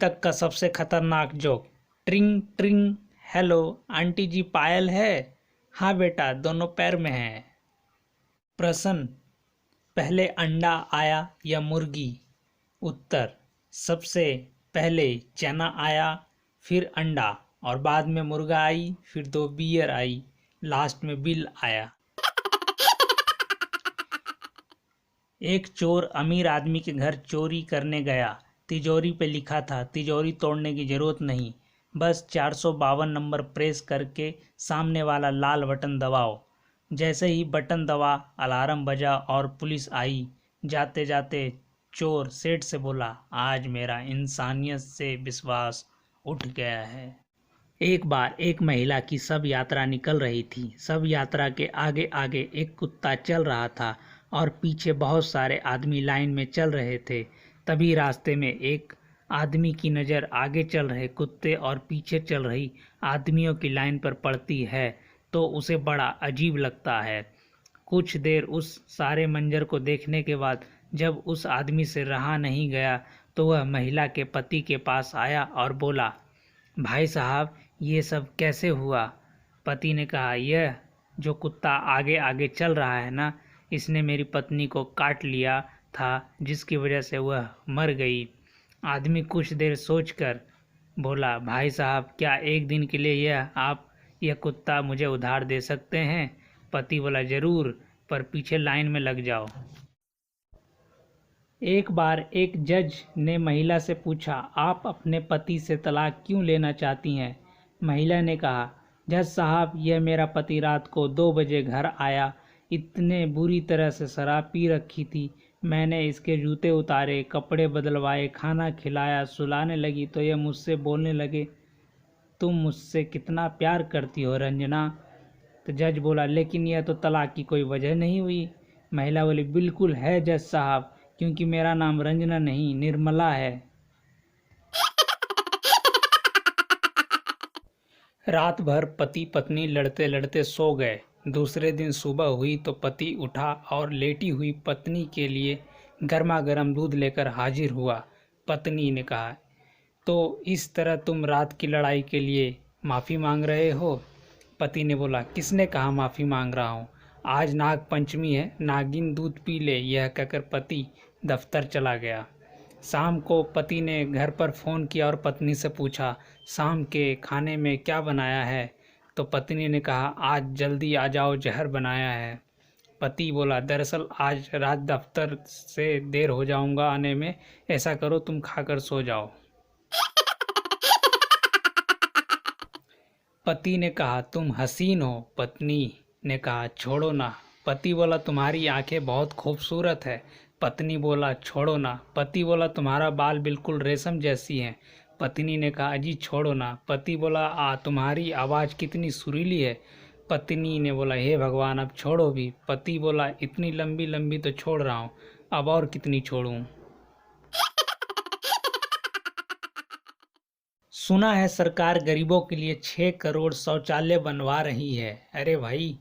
तक का सबसे खतरनाक जोक। ट्रिंग ट्रिंग। हेलो आंटी जी, पायल है? हाँ बेटा, दोनों पैर में है। प्रश्न, पहले अंडा आया या मुर्गी? उत्तर, सबसे पहले चना आया, फिर अंडा, और बाद में मुर्गा आई, फिर 2 बियर आई, लास्ट में बिल आया। एक चोर अमीर आदमी के घर चोरी करने गया। तिजोरी पे लिखा था, तिजोरी तोड़ने की जरूरत नहीं, बस 452 नंबर प्रेस करके सामने वाला लाल बटन दबाओ। जैसे ही बटन दबा, अलार्म बजा और पुलिस आई। जाते जाते चोर सेठ से बोला, आज मेरा इंसानियत से विश्वास उठ गया है। एक बार एक महिला की सब यात्रा निकल रही थी। सब यात्रा के आगे आगे एक कुत्ता चल रहा था और पीछे बहुत सारे आदमी लाइन में चल रहे थे। तभी रास्ते में एक आदमी की नज़र आगे चल रहे कुत्ते और पीछे चल रही आदमियों की लाइन पर पड़ती है तो उसे बड़ा अजीब लगता है। कुछ देर उस सारे मंजर को देखने के बाद जब उस आदमी से रहा नहीं गया तो वह महिला के पति के पास आया और बोला, भाई साहब, ये सब कैसे हुआ? पति ने कहा, यह जो कुत्ता आगे आगे चल रहा है ना, इसने मेरी पत्नी को काट लिया था, जिसकी वजह से वह मर गई। आदमी कुछ देर सोचकर बोला, भाई साहब, क्या एक दिन के लिए यह कुत्ता मुझे उधार दे सकते हैं? पति बोला, जरूर, पर पीछे लाइन में लग जाओ। एक बार एक जज ने महिला से पूछा, आप अपने पति से तलाक क्यों लेना चाहती हैं? महिला ने कहा, जज साहब, यह मेरा पति रात को 2 बजे घर आया, इतने बुरी तरह से शराब पी रखी थी। मैंने इसके जूते उतारे, कपड़े बदलवाए, खाना खिलाया, सुलाने लगी तो यह मुझसे बोलने लगे, तुम मुझसे कितना प्यार करती हो रंजना। तो जज बोला, लेकिन यह तो तलाक की कोई वजह नहीं हुई। महिला बोली, बिल्कुल है जज साहब, क्योंकि मेरा नाम रंजना नहीं, निर्मला है। रात भर पति पत्नी लड़ते लड़ते सो गए। दूसरे दिन सुबह हुई तो पति उठा और लेटी हुई पत्नी के लिए गर्मा गर्म दूध लेकर हाजिर हुआ। पत्नी ने कहा, तो इस तरह तुम रात की लड़ाई के लिए माफ़ी मांग रहे हो? पति ने बोला, किसने कहा माफ़ी मांग रहा हूँ? आज नाग पंचमी है, नागिन दूध पी ले। यह कहकर पति दफ्तर चला गया। शाम को पति ने घर पर फ़ोन किया और पत्नी से पूछा, शाम के खाने में क्या बनाया है? तो पत्नी ने कहा, आज जल्दी आ जाओ, जहर बनाया है। पति बोला, दरअसल आज रात दफ्तर से देर हो जाऊंगा आने में, ऐसा करो तुम खाकर सो जाओ। पति ने कहा, तुम हसीन हो। पत्नी ने कहा, छोड़ो ना। पति बोला, तुम्हारी आंखें बहुत खूबसूरत है। पत्नी बोला, छोड़ो ना। पति बोला, तुम्हारा बाल बिल्कुल रेशम जैसी हैं। पत्नी ने कहा, अजी छोड़ो ना। पति बोला, तुम्हारी आवाज़ कितनी सुरीली है। पत्नी ने बोला, हे भगवान, अब छोड़ो भी। पति बोला, इतनी लंबी लंबी तो छोड़ रहा हूँ, अब और कितनी छोड़ूं? सुना है सरकार गरीबों के लिए 6 करोड़ शौचालय बनवा रही है। अरे भाई,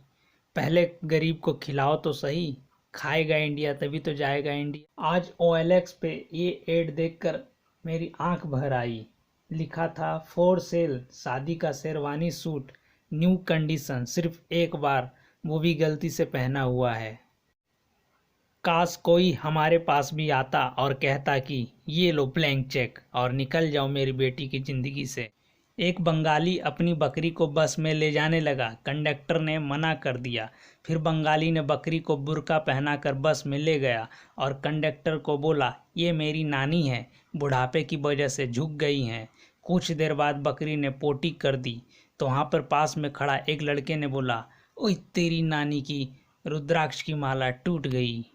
पहले गरीब को खिलाओ तो सही। खाएगा इंडिया तभी तो जाएगा इंडिया। आज OLX पे ये एड देखकर मेरी आंख भर आई। लिखा था, फॉर सेल, शादी का शेरवानी सूट, न्यू कंडीशन, सिर्फ एक बार, वो भी गलती से पहना हुआ है। काश कोई हमारे पास भी आता और कहता कि ये लो ब्लैंक चेक और निकल जाओ मेरी बेटी की ज़िंदगी से। एक बंगाली अपनी बकरी को बस में ले जाने लगा। कंडक्टर ने मना कर दिया। फिर बंगाली ने बकरी को बुर्का पहनाकर बस में ले गया और कंडक्टर को बोला, ये मेरी नानी है, बुढ़ापे की वजह से झुक गई हैं। कुछ देर बाद बकरी ने पोटी कर दी तो वहाँ पर पास में खड़ा एक लड़के ने बोला, ओए तेरी नानी की रुद्राक्ष की माला टूट गई।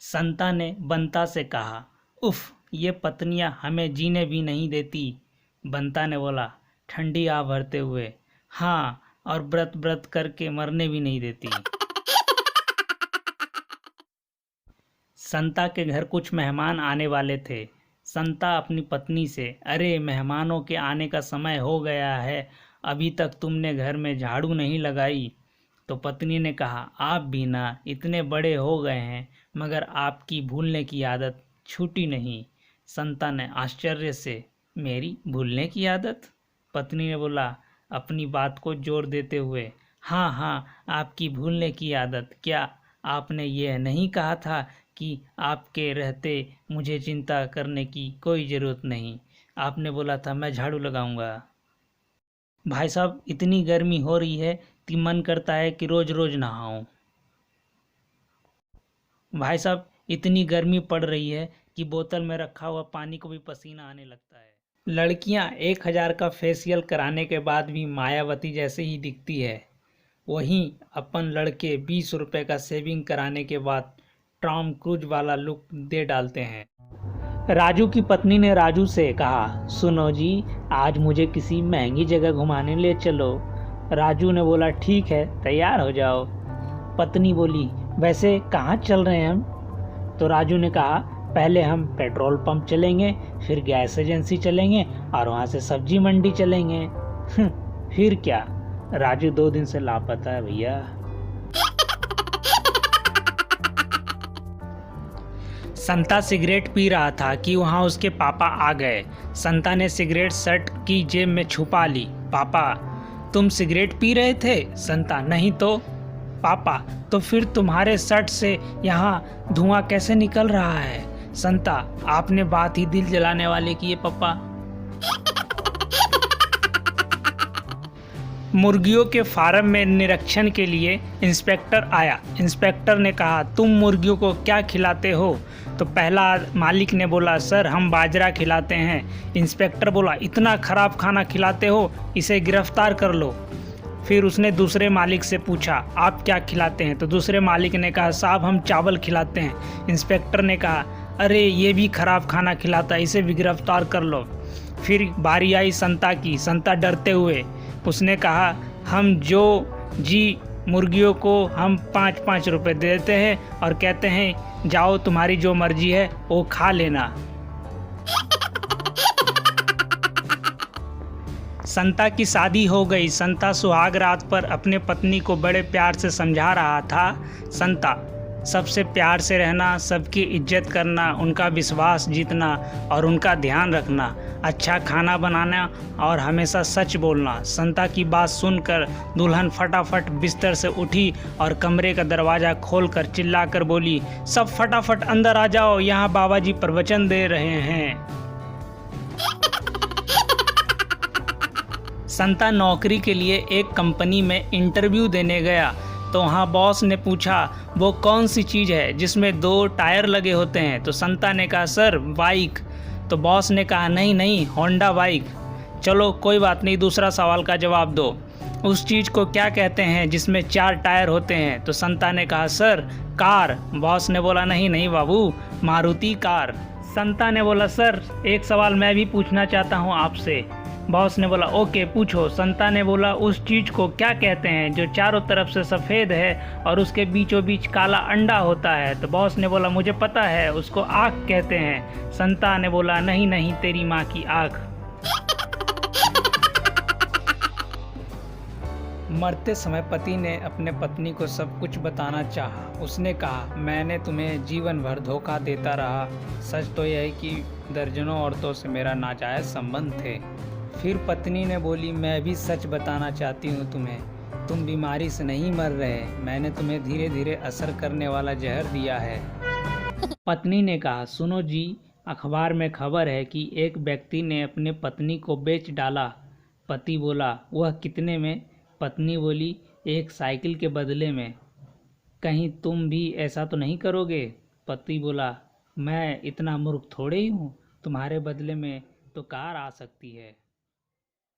संता ने बंता से कहा, उफ, ये पत्नियां हमें जीने भी नहीं देती। बंता ने बोला, ठंडी आ भरते हुए, हाँ, और व्रत व्रत करके मरने भी नहीं देती। संता के घर कुछ मेहमान आने वाले थे। संता अपनी पत्नी से, अरे मेहमानों के आने का समय हो गया है, अभी तक तुमने घर में झाड़ू नहीं लगाई। तो पत्नी ने कहा, आप भी ना, इतने बड़े हो गए हैं मगर आपकी भूलने की आदत छूटी नहीं। संता ने आश्चर्य से, मेरी भूलने की आदत? पत्नी ने बोला अपनी बात को जोर देते हुए, हाँ हाँ, आपकी भूलने की आदत। क्या आपने यह नहीं कहा था कि आपके रहते मुझे चिंता करने की कोई ज़रूरत नहीं? आपने बोला था मैं झाड़ू लगाऊंगा। भाई साहब, इतनी गर्मी हो रही है कि मन करता है कि रोज़ रोज़ नहाऊं। भाई साहब, इतनी गर्मी पड़ रही है कि बोतल में रखा हुआ पानी को भी पसीना आने लगता है। लड़कियां 1000 का फेशियल कराने के बाद भी मायावती जैसे ही दिखती है, वहीं अपन लड़के 20 रुपए का सेविंग कराने के बाद टॉम क्रूज वाला लुक दे डालते हैं। राजू की पत्नी ने राजू से कहा, सुनो जी, आज मुझे किसी महंगी जगह घुमाने ले चलो। राजू ने बोला ठीक है, तैयार हो जाओ। पत्नी बोली, वैसे कहाँ चल रहे हैं हम? तो राजू ने कहा, पहले हम पेट्रोल पंप चलेंगे, फिर गैस एजेंसी चलेंगे और वहाँ से सब्जी मंडी चलेंगे। फिर क्या? राजू 2 दिन से लापता है भैया। संता सिगरेट पी रहा था कि वहाँ उसके पापा आ गए। संता ने सिगरेट शर्ट की जेब में छुपा ली। पापा, तुम सिगरेट पी रहे थे? संता, नहीं तो। पापा, तो फिर तुम्हारे शर्ट से यहाँ धुआं कैसे निकल रहा है? संता, आपने बात ही दिल जलाने वाले की है पापा। मुर्गियों के फार्म में निरीक्षण के लिए इंस्पेक्टर आया। इंस्पेक्टर ने कहा, तुम मुर्गियों को क्या खिलाते हो? तो पहला मालिक ने बोला, सर हम बाजरा खिलाते हैं। इंस्पेक्टर बोला, इतना खराब खाना खिलाते हो, इसे गिरफ्तार कर लो। फिर उसने दूसरे मालिक से पूछा, आप क्या खिलाते हैं? तो दूसरे मालिक ने कहा, साहब हम चावल खिलाते हैं। इंस्पेक्टर ने कहा, अरे ये भी खराब खाना खिलाता है, इसे भी गिरफ्तार कर लो। फिर बारी आई संता की। संता डरते हुए उसने कहा, हम जो जी मुर्गियों को हम 5-5 रुपए देते हैं और कहते हैं जाओ तुम्हारी जो मर्जी है वो खा लेना। संता की शादी हो गई। संता सुहाग रात पर अपने पत्नी को बड़े प्यार से समझा रहा था, संता, सबसे प्यार से रहना, सबकी इज्जत करना, उनका विश्वास जीतना और उनका ध्यान रखना, अच्छा खाना बनाना और हमेशा सच बोलना। संता की बात सुनकर दुल्हन फटाफट बिस्तर से उठी और कमरे का दरवाज़ा खोलकर चिल्लाकर बोली, सब फटाफट अंदर आ जाओ, यहाँ बाबा जी प्रवचन दे रहे हैं। संता नौकरी के लिए एक कंपनी में इंटरव्यू देने गया तो वहाँ बॉस ने पूछा, वो कौन सी चीज़ है जिसमें 2 टायर लगे होते हैं? तो संता ने कहा, सर बाइक। तो बॉस ने कहा, नहीं नहीं, होंडा बाइक। चलो कोई बात नहीं, दूसरा सवाल का जवाब दो। उस चीज़ को क्या कहते हैं जिसमें 4 टायर होते हैं? तो संता ने कहा, सर कार। बॉस ने बोला, नहीं नहीं बाबू, मारुति कार। संता ने बोला, सर एक सवाल मैं भी पूछना चाहता हूँ आपसे। बॉस ने बोला, ओके पूछो। संता ने बोला, उस चीज़ को क्या कहते हैं जो चारों तरफ से सफ़ेद है और उसके बीचों बीच काला अंडा होता है? तो बॉस ने बोला, मुझे पता है, उसको आँख कहते हैं। संता ने बोला, नहीं नहीं, तेरी माँ की आँख। मरते समय पति ने अपने पत्नी को सब कुछ बताना चाहा। उसने कहा, मैंने तुम्हें जीवन भर धोखा देता रहा। सच तो यह है कि दर्जनों औरतों से मेरा नाजायज़ संबंध थे। फिर पत्नी ने बोली, मैं भी सच बताना चाहती हूँ तुम्हें, तुम बीमारी से नहीं मर रहे, मैंने तुम्हें धीरे धीरे असर करने वाला जहर दिया है। पत्नी ने कहा, सुनो जी, अखबार में खबर है कि एक व्यक्ति ने अपने पत्नी को बेच डाला। पति बोला, वह कितने में? पत्नी बोली, 1 साइकिल के बदले में। कहीं तुम भी ऐसा तो नहीं करोगे? पति बोला, मैं इतना मूर्ख थोड़े ही हूँ, तुम्हारे बदले में तो कार आ सकती है।